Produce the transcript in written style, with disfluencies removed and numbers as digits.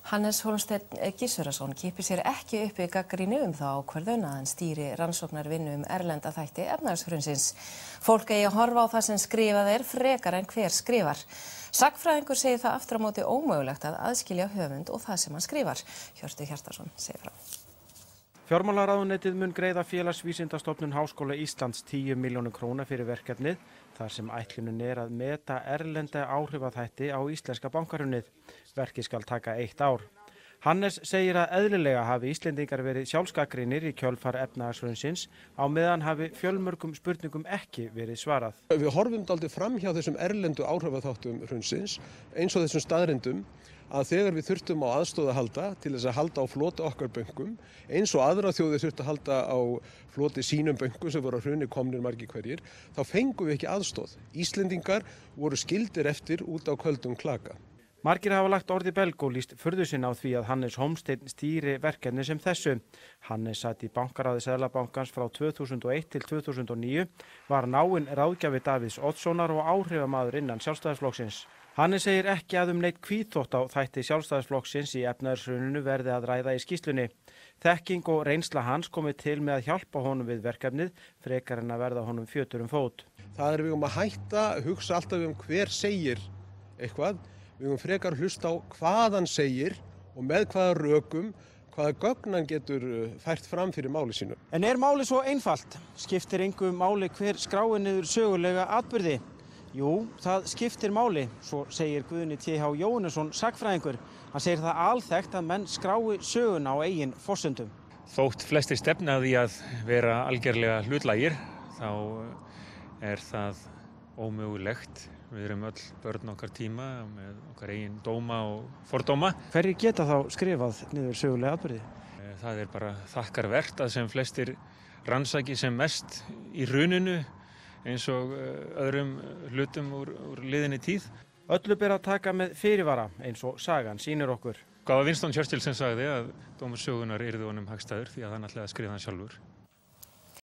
Hannes Hólmsteinn Gissurarson kippir sér ekki upp í gagnrýni þá ákvörðun að hann stýri rannsóknarvinnu erlenda þætti efnahagshrunsins. Fólk eigi að horfa á það sem skrifað frekar en hver skrifar. Sagnfræðingur segir það aftur á móti ómögulegt að aðskilja höfund og það sem hann skrifar. Hjörtur Hjartarson segir frá. Fjármálaráðuneytið mun greiða Félagsvísindastofnun Háskóla Íslands 10 milljónir króna fyrir verkefnið, þar sem ætlunin að meta erlenda áhrifaþætti á íslenska bankahrunið. Verkið skal taka 1 ár. Hannes segir að eðlilega hafi Íslendingar verið sjálfsgagnrýnir í kjölfar efnahagshrunsins á meðan hafi fjölmörgum spurningum ekki verið svarað. Við horfum dálítið fram hjá þessum erlendu áhrifaþáttum hrunsins, eins og þessum staðreyndum að þegar við þurftum á aðstoð að halda til þess að halda á floti okkar bönkum, eins og aðra þjóðir þurftu að halda á floti sínum bönkum sem voru á hruni komnir margir hverjir, þá fengum við ekki aðstoð. Íslendingar voru skildir eftir út á köldum klaka. Margir hafa lagt orð í belg og lýst furðu sinni á því að Hannes Hólmsteinn stýri verkefni sem þessu. Hannes sat í bankaráði Seðlabankans frá 2001 til 2009, var náinn ráðgjafi Davíðs Oddssonar og áhrifamaður innan Sjálfstæðisflokksins. Hannes segir ekki að neitt hvítþvott á þætti Sjálfstæðisflokksins í efnahagshruninu verði að ræða í skýrslunni. Þekking og reynsla hans komi til með að hjálpa honum við verkefnið, frekar en að verða honum fjötur fót. Það við að hætta að hugsa alltaf hver segir eitthvað. Við frekar hlusta á hvað hann segir og með hvaða rökum, hvaða gögn hann getur fært fram fyrir máli sínu. En málið svo einfalt? Skiptir engu máli hver skráir niður sögulega atburði? Jú, það skiptir máli, svo segir Guðni T.H. Jóhannesson sagnfræðingur. Hann segir það alþekkt að menn skrái söguna á eigin forsendum. Þótt flestir stefna að því að vera algerlega hlutlægir, þá það ómögulegt. Við erum öll börn okkar tíma með okkar eigin dóma og fordóma. Hverjir geta þá skrifað niður sögulega atburði? Það bara þakkarvert að sem flestir rannsaki sem mest í hruninu, eins og öðrum hlutum úr liðinni tíð. Öllu ber að taka með fyrirvara eins og sagan sýnir okkur. Það var Winston Churchill sem sagði að dómur sögunar yrði honum hagstæður því að hann ætlaði að skrifa hann sjálfur.